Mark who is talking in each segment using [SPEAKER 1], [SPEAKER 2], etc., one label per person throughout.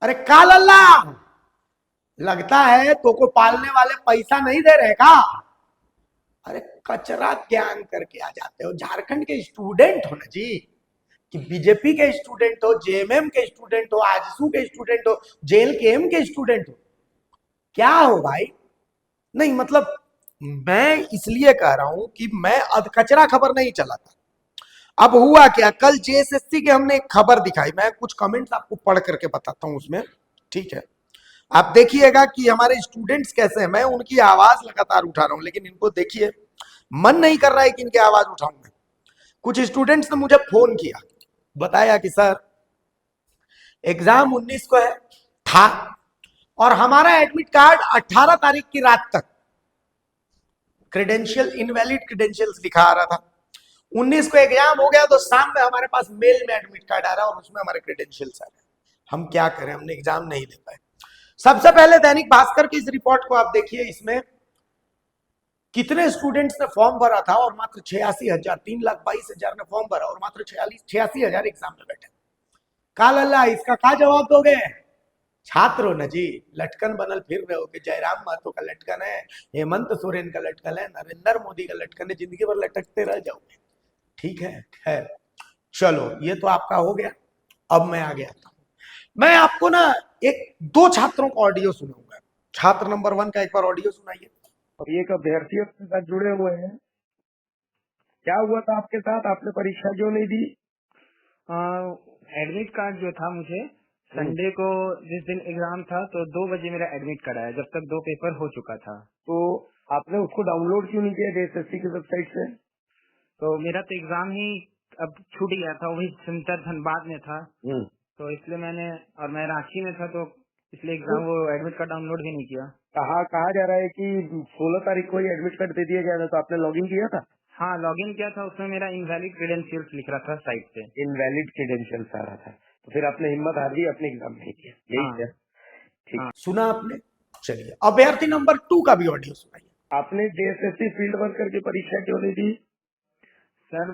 [SPEAKER 1] अरे कालल्ला, लगता है तो को पालने वाले पैसा नहीं दे रहे का? अरे कचरा ज्ञान करके आ जाते हो। झारखंड के स्टूडेंट हो ना जी, कि बीजेपी के स्टूडेंट हो, जेएमएम के स्टूडेंट हो, आजसू के स्टूडेंट हो, जेएलकेएम के स्टूडेंट हो, क्या हो भाई? नहीं मतलब मैं इसलिए कह रहा हूं कि मैं अधकचरा खबर नहीं चलाता। अब हुआ क्या, कल जेएसएससी के हमने एक खबर दिखाई, मैं कुछ कमेंट्स आपको पढ़ करके बताता हूं उसमें, ठीक है? आप देखिएगा कि हमारे स्टूडेंट्स कैसे हैं। मैं उनकी आवाज लगातार उठा रहा हूं, लेकिन इनको देखिए मन नहीं कर रहा है कि इनकी आवाज उठाऊं मैं। कुछ स्टूडेंट्स ने मुझे फोन किया, बताया कि सर एग्जाम 19 को है था, और हमारा एडमिट कार्ड 18 तारीख की रात तक क्रेडेंशियल इनवैलिड क्रेडेंशियल्स लिखा आ रहा था। 19 को एग्जाम हो गया तो शाम में हमारे पास मेल में एडमिट कार्ड आ रहा है और उसमें हमारे क्रेडेंशियल्स आ रहे हैं। हम क्या करें, हमने एग्जाम नहीं दे पाए। सबसे पहले दैनिक भास्कर की इस रिपोर्ट को आप देखिए, इसमें कितने स्टूडेंट्स ने फॉर्म भरा था और मात्र 86,000, 3,22,000 ने फॉर्म भरा और मात्र 86,000 एग्जाम में बैठे। काल अल्लाह, इसका क्या जवाब दोगे? छात्र हो ना जी, लटकन बनल फिर रहे हो कि जयराम महतो का लटकन है, हेमंत सोरेन का लटकन है, नरेंद्र मोदी का लटकन है, जिंदगी भर लटकते रह जाओगे। ठीक है, खैर चलो, ये तो आपका हो गया। अब मैं आगे आता हूं। मैं आपको ना एक दो छात्रों का ऑडियो सुनाऊंगा। छात्र नंबर 1 का एक बार ऑडियो सुनाइए।
[SPEAKER 2] और ये एक अभ्यर्थी अपने साथ जुड़े हुए हैं। क्या हुआ था आपके साथ, आपने परीक्षा क्यों नहीं दी?
[SPEAKER 3] एडमिट कार्ड जो था मुझे संडे को जिस दिन एग्जाम था तो 2 बजे मेरा एडमिट कार्ड आया, जब तक 2 पेपर हो चुका था।
[SPEAKER 2] तो आपने उसको डाउनलोड क्यों नहीं किया जेएसएससी की वेबसाइट से?
[SPEAKER 3] तो मेरा तो एग्जाम ही अब छूट गया था, वही सेंटर धनबाद में था, तो इसलिए मैंने, और मैं रांची में था तो इसलिए एग्जाम वो एडमिट कार्ड डाउनलोड भी नहीं किया।
[SPEAKER 2] कहा जा रहा है कि 16 तारीख को ही एडमिट कार्ड दे दिया गया था, तो आपने लॉगिन किया था?
[SPEAKER 3] हाँ, लॉगिन किया था, उसमें मेरा इनवैलिड क्रेडेंशियल्स लिख रहा था साइट पे।
[SPEAKER 2] इनवैलिड क्रेडेंशियल्स आ रहा था, तो फिर आपने हिम्मत हार दी, अपने एग्जाम नहीं किया, यही
[SPEAKER 3] हाँ,
[SPEAKER 2] है? ठीक।
[SPEAKER 3] हाँ।
[SPEAKER 1] सुना आपने? चलिए अभ्यर्थी नंबर 2 का भी ऑडियो सुनाइए।
[SPEAKER 2] आपने जेएसएससी फील्ड वर्कर की परीक्षा क्यों नहीं दी?
[SPEAKER 3] सर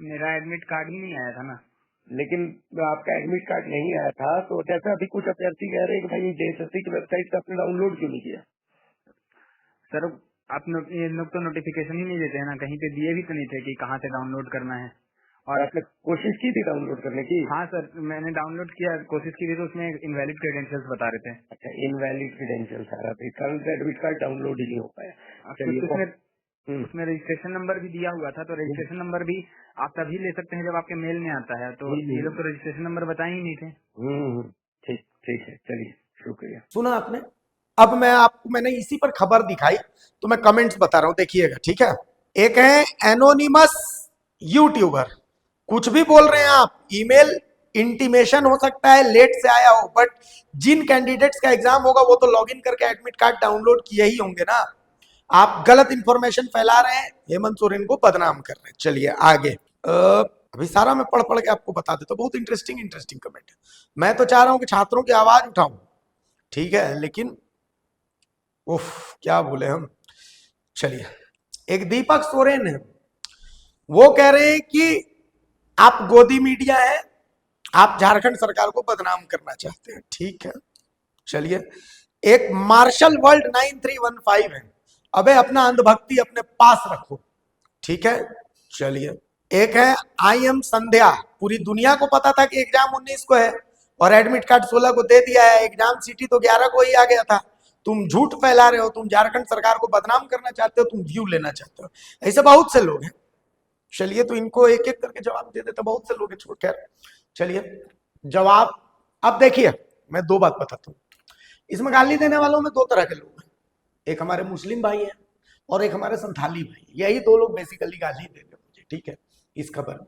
[SPEAKER 3] मेरा एडमिट कार्ड ही नहीं आया था ना।
[SPEAKER 2] लेकिन आपका एडमिट कार्ड नहीं आया था, तो जैसे अभी कुछ अभ्यर्थी कह रहे हैं कि भाई जेएसएससी की वेबसाइट से आपने डाउनलोड क्यों नहीं किया?
[SPEAKER 3] सर आप ये लोग तो नोटिफिकेशन ही नहीं देते हैं ना, कहीं पे दिए भी तो नहीं थे कि कहाँ से डाउनलोड करना है।
[SPEAKER 2] और आपने कोशिश की थी डाउनलोड करने की?
[SPEAKER 3] हाँ सर, मैंने डाउनलोड किया, कोशिश की थी, तो उसमें इनवैलिड क्रेडेंशियल्स बता रहे थे।
[SPEAKER 2] अच्छा, इनवैलिड क्रेडेंशियल्स आ रहा था, इस कारण से एडमिट कार्ड डाउनलोड ही नहीं हो पाया।
[SPEAKER 3] उसमें उसमें रजिस्ट्रेशन नंबर भी दिया हुआ था, तो रजिस्ट्रेशन नंबर भी आप तभी ले सकते हैं जब आपके मेल में आता है, तो ये लोग तो रजिस्ट्रेशन नंबर बताए ही नहीं थे।
[SPEAKER 2] ठीक ठीक है, चलिए, शुक्रिया।
[SPEAKER 1] सुना आपने? अब मैंने इसी पर खबर दिखाई तो मैं कमेंट्स बता रहा हूं, देखिएगा, ठीक है? एक है एनोनिमस यूट्यूबर, कुछ भी बोल रहे हैं आप, ईमेल इंटीमेशन हो सकता है लेट से आया हो, बट जिन कैंडिडेट्स का एग्जाम होगा वो तो लॉगिन करके एडमिट कार्ड डाउनलोड किए ही होंगे ना। आप गलत इंफॉर्मेशन फैला रहे हैं, हेमंत सोरेन को बदनाम कर रहे हैं। चलिए आगे। अभी सारा मैं पढ़ पढ़ के आपको बता देता हूं, बहुत इंटरेस्टिंग इंटरेस्टिंग कमेंट है। मैं तो चाह रहा हूं कि छात्रों की आवाज उठाऊं, ठीक है, लेकिन उफ क्या बोले हम। चलिए, एक दीपक सोरेन है, वो कह रहे हैं कि आप गोदी मीडिया है, आप झारखंड सरकार को बदनाम करना चाहते हैं, ठीक है। चलिए, एक मार्शल वर्ल्ड 9315 है, अबे अपना अंधभक्ति अपने पास रखो, ठीक है। चलिए, एक है आई एम संध्या, पूरी दुनिया को पता था कि एग्जाम 19 को है और एडमिट कार्ड 16 को दे दिया है, एग्जाम सिटी तो 11 को ही आ गया था। तुम झूठ फैला रहे हो, तुम झारखंड सरकार को बदनाम करना चाहते हो, तुम व्यू लेना चाहते हो। ऐसे बहुत से लोग हैं। चलिए, तो इनको एक एक करके जवाब दे देते, बहुत से लोग हैं, छोड़। खैर चलिए, जवाब अब देखिए, मैं दो बात बताता हूँ। इसमें गाली देने वालों में दो तरह के लोग हैं, एक हमारे मुस्लिम भाई हैं और एक हमारे संथाली भाई, यही दो लोग बेसिकली गाली दे रहे मुझे, ठीक है, इस खबर में।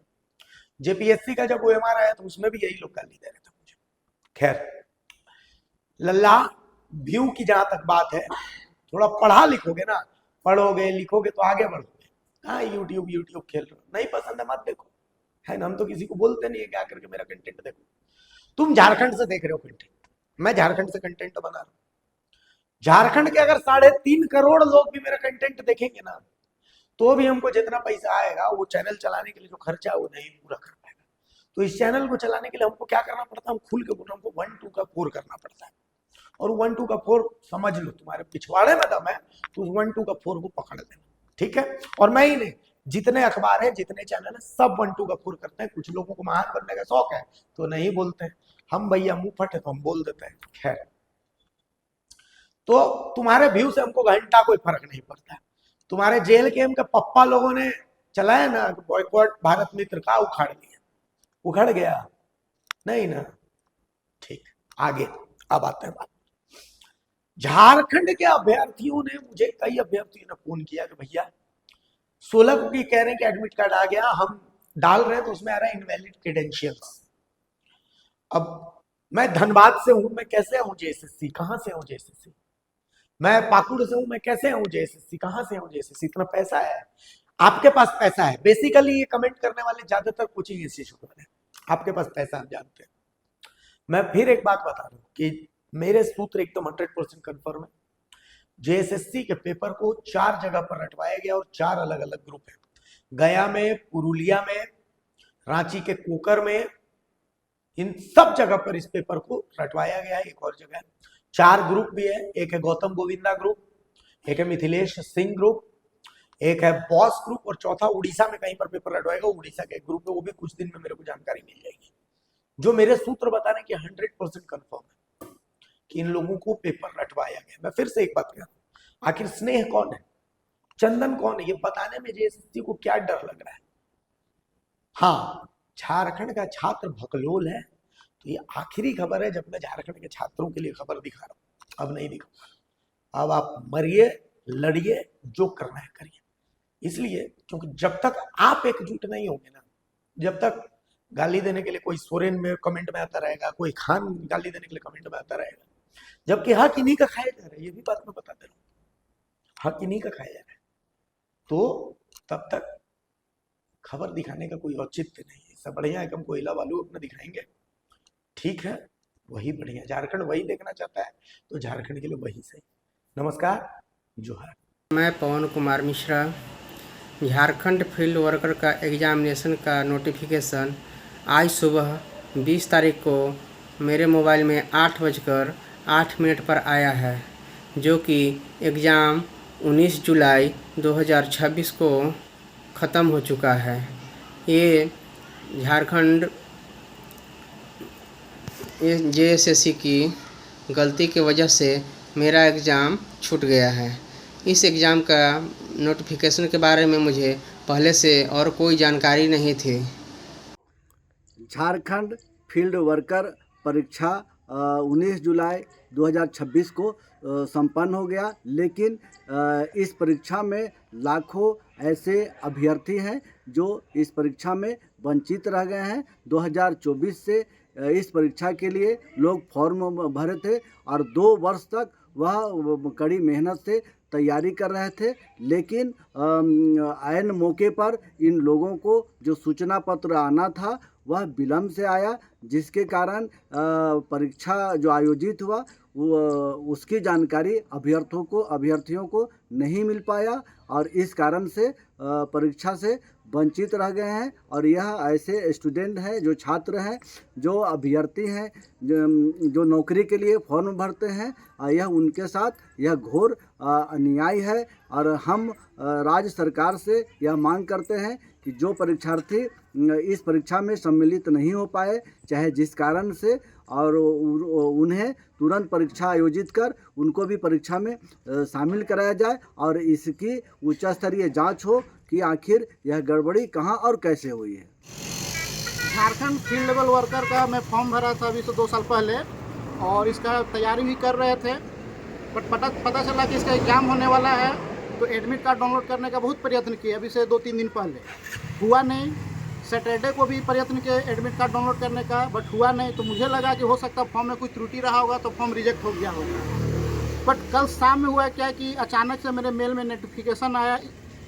[SPEAKER 1] जेपीएससी का जब ओएमआर आया तो उसमें भी यही लोग गाली दे रहे थे मुझे। खैर लल्ला, व्यू की जहां तक बात है, थोड़ा पढ़ा लिखोगे ना, पढ़ोगे लिखोगे तो आगे बढ़ोगे। हाँ, यूट्यूब यूट्यूब खेल रहे हो, नहीं पसंद है मत देखो, है ना, हम तो किसी को बोलते नहीं है क्या करके मेरा कंटेंट देखो। तुम झारखंड से देख रहे हो कंटेंट, मैं झारखंड से कंटेंट बना रहा हूं। झारखंड के अगर 3.5 करोड़ लोग भी मेरा कंटेंट देखेंगे ना, तो भी हमको जितना पैसा आएगा वो चैनल चलाने के लिए जो खर्चा है वो नहीं पूरा कर पाएगा। तो इस चैनल को चलाने के लिए हमको क्या करना पड़ता है, हम खुल के बोल रहे हैं, हमको 1 2 का 4 करना पड़ता है। और 1 2 का 4 समझ लो, तुम्हारे पिछवाड़े में दम है तो उस 1 2 का 4 को पकड़ लेना, ठीक है। और मैं ही नहीं, जितने अखबार है, जितने चैनल है, सब 1 2 का 4 करते हैं। कुछ लोगों को महान बनने का शौक है तो नहीं बोलते हैं, हम भैया मुंह फटे तो हम बोल देते हैं। खैर, तो तुम्हारे व्यू से हमको घंटा कोई फर्क नहीं पड़ता है। तुम्हारे जेल के के पप्पा लोगों ने चलाया ना बॉयकॉट भारत मित्र का, उखाड़ लिया, उखड़ गया नहीं ना, ठीक। आगे अब आते हैं बात, झारखंड के अभ्यर्थियों ने, मुझे कई अभ्यर्थियों ने फोन किया कि भैया 16 को कह रहे हैं कि एडमिट कार्ड आ गया, हम डाल रहे हैं तो उसमें आ रहा है इनवैलिड क्रेडेंशियल्स। अब मैं धनबाद से हूं, मैं कैसे आऊं जेएसएससी, कहां से आऊं जेएसएससी? मैं पाकुड़ से हूं, मैं कैसे आऊं जेएसएससी, कहां से आऊं जेएसएससी? इतना पैसा है, आपके पास पैसा है। बेसिकली ये कमेंट करने वाले ज्यादातर कोचिंग इंस्टीट्यूट वाले, आपके पास पैसा, आप जानते हैं। मैं फिर एक बात बता दूं कि मेरे सूत्र एकदम 100% कंफर्म है। जेएसएससी के पेपर को 4 जगह पर रटवाया गया और 4 अलग अलग ग्रुप है, गया में, पुरुलिया में, रांची के कोकर में, इन सब जगह पर इस पेपर को रटवाया गया है। एक और जगह 4 ग्रुप भी है, एक है गौतम गोविंदा ग्रुप, एक है मिथिलेश सिंह ग्रुप, एक है बॉस ग्रुप, और चौथा उड़ीसा में कहीं पर पेपर रटवाएगा, उड़ीसा के ग्रुप है, वो भी कुछ दिन में मेरे को जानकारी मिल जाएगी। जो मेरे सूत्र बता रहे हैं कि 100% कंफर्म है कि इन लोगों को पेपर रटवाया गया। मैं फिर से एक बात कह रहा हूं, आखिर स्नेह कौन है, चंदन कौन है, ये बताने में जेएसएससी को क्या डर लग रहा है? हाँ, झारखंड का छात्र भकलोल है, तो ये आखिरी खबर है जब मैं झारखंड के छात्रों के लिए खबर दिखा रहा हूं। अब नहीं दिखा, अब आप मरिए, लड़िए, जो करना है करिए। इसलिए क्योंकि जब तक आप एकजुट नहीं होंगे ना, जब तक गाली देने के लिए कोई सोरेन में कमेंट में आता रहेगा, कोई खान गाली देने के लिए कमेंट में आता रहेगा, जबकि हक इन्हीं का खाया जा रहा है, ये भी बात मैं बता दे रहा हूं, हक इन्हीं का खाया जा रहा है, तो तब तक खबर दिखाने का कोई औचित्य नहीं है। इससे बढ़िया है कि हम कोयला वालू अपना दिखाएंगे, ठीक है, वही बढ़िया। झारखंड वही देखना चाहता है तो झारखंड के लिए वही सही। नमस्कार, जोहार।
[SPEAKER 4] मैं पवन कुमार मिश्रा, झारखंड फील्ड वर्कर का एग्जामिनेशन का नोटिफिकेशन आज सुबह 20 तारीख को मेरे मोबाइल में 8:08 पर आया है, जो कि एग्ज़ाम 19 जुलाई 2026 को ख़त्म हो चुका है। ये झारखंड जेएसएससी की गलती की वजह से मेरा एग्ज़ाम छूट गया है। इस एग्ज़ाम का नोटिफिकेशन के बारे में मुझे पहले से और कोई जानकारी नहीं थी।
[SPEAKER 5] झारखंड फील्ड वर्कर परीक्षा 19 जुलाई 2026 को संपन्न हो गया, लेकिन इस परीक्षा में लाखों ऐसे अभ्यर्थी हैं जो इस परीक्षा में वंचित रह गए हैं। 2024 से इस परीक्षा के लिए लोग फॉर्म भरे थे और 2 वर्ष तक वह कड़ी मेहनत से तैयारी कर रहे थे, लेकिन ऐन मौके पर इन लोगों को जो सूचना पत्र आना था वह विलम्ब से आया, जिसके कारण परीक्षा जो आयोजित हुआ उसकी जानकारी अभ्यर्थियों को नहीं मिल पाया और इस कारण से परीक्षा से वंचित रह गए हैं। और यह ऐसे स्टूडेंट हैं, जो छात्र हैं, जो अभ्यर्थी हैं, जो नौकरी के लिए फॉर्म भरते हैं, यह उनके साथ यह घोर अन्याय है। और हम राज्य सरकार से यह मांग करते हैं कि जो परीक्षार्थी इस परीक्षा में सम्मिलित नहीं हो पाए, चाहे जिस कारण से, और उन्हें तुरंत परीक्षा आयोजित कर उनको भी परीक्षा में शामिल कराया जाए और इसकी उच्च स्तरीय जांच हो कि आखिर यह गड़बड़ी कहां और कैसे हुई है।
[SPEAKER 6] झारखंड फील्ड लेवल वर्कर का मैं फॉर्म भरा था अभी से 2 साल पहले और इसका तैयारी भी कर रहे थे, बट पता चला कि इसका एग्ज़ाम होने वाला है, तो एडमिट कार्ड डाउनलोड करने का बहुत प्रयत्न किया अभी से 2-3 दिन पहले, हुआ नहीं। सैटरडे को भी प्रयत्न किया एडमिट कार्ड डाउनलोड करने का, बट हुआ नहीं। तो मुझे लगा कि हो सकता है फॉर्म में कोई त्रुटि रहा होगा तो फॉर्म रिजेक्ट हो गया होगा। बट कल शाम में हुआ क्या कि अचानक से मेरे मेल में नोटिफिकेशन आया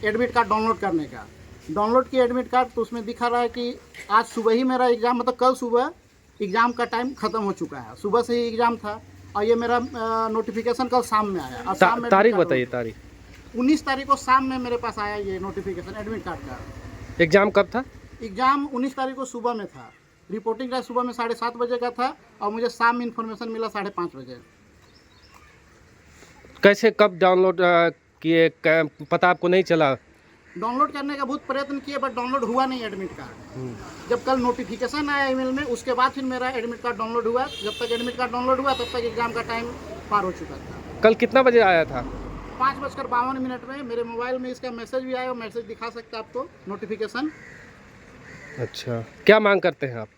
[SPEAKER 6] एडमिट कार्ड डाउनलोड करने का। डाउनलोड किया एडमिट कार्ड तो उसमें दिखा रहा है कि आज सुबह ही मेरा एग्ज़ाम, मतलब कल सुबह एग्ज़ाम का टाइम ख़त्म हो चुका है, सुबह से ही एग्ज़ाम था और ये मेरा नोटिफिकेशन कल शाम में आया। और शाम में
[SPEAKER 7] तारीख बताइए, तारीख
[SPEAKER 6] 19 तारीख को शाम में मेरे पास आया ये नोटिफिकेशन एडमिट कार्ड का।
[SPEAKER 7] एग्जाम कब था?
[SPEAKER 6] एग्ज़ाम 19 तारीख को सुबह में था। रिपोर्टिंग का सुबह में 7:30 बजे का था और मुझे शाम में इन्फॉर्मेशन मिला 5:30 बजे।
[SPEAKER 7] कैसे कब डाउनलोड किए, पता आपको नहीं चला?
[SPEAKER 6] डाउनलोड करने का बहुत प्रयत्न किए बट डाउनलोड हुआ नहीं एडमिट कार्ड। जब कल नोटिफिकेशन आया ईमेल में उसके बाद फिर मेरा एडमिट कार्ड डाउनलोड हुआ। जब तक एडमिट कार्ड डाउनलोड हुआ तब तक एग्जाम का टाइम पार हो चुका था।
[SPEAKER 7] कल कितना बजे आया था?
[SPEAKER 6] 5:52 में मेरे मोबाइल में इसका मैसेज भी आया और मैसेज दिखा सकता आपको नोटिफिकेशन।
[SPEAKER 7] अच्छा, क्या मांग करते हैं आप?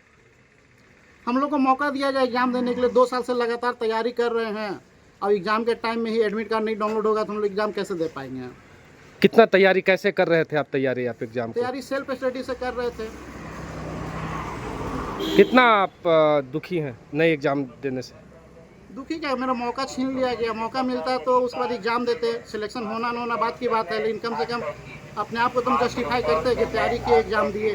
[SPEAKER 6] हम लोग को मौका दिया जाए एग्जाम देने के लिए। 2 साल से लगातार तैयारी कर रहे हैं और एग्जाम के टाइम में ही एडमिट कार्ड नहीं डाउनलोड होगा तो हम लोग एग्जाम कैसे दे पाएंगे।
[SPEAKER 7] कितना तैयारी कैसे कर रहे थे आप? तैयारी आप एग्जाम को
[SPEAKER 6] तैयारी सेल्फ स्टडी से कर रहे थे।
[SPEAKER 7] कितना आप दुखी हैं नए एग्जाम देने से?
[SPEAKER 6] दुखी क्या, मेरा मौका छीन लिया गया। मौका मिलता है तो उसके बाद एग्जाम देते। सिलेक्शन होना ना होना बात की बात है, लेकिन कम से कम अपने आप को तुम जस्टिफाई करते कि तैयारी की एग्जाम दिए।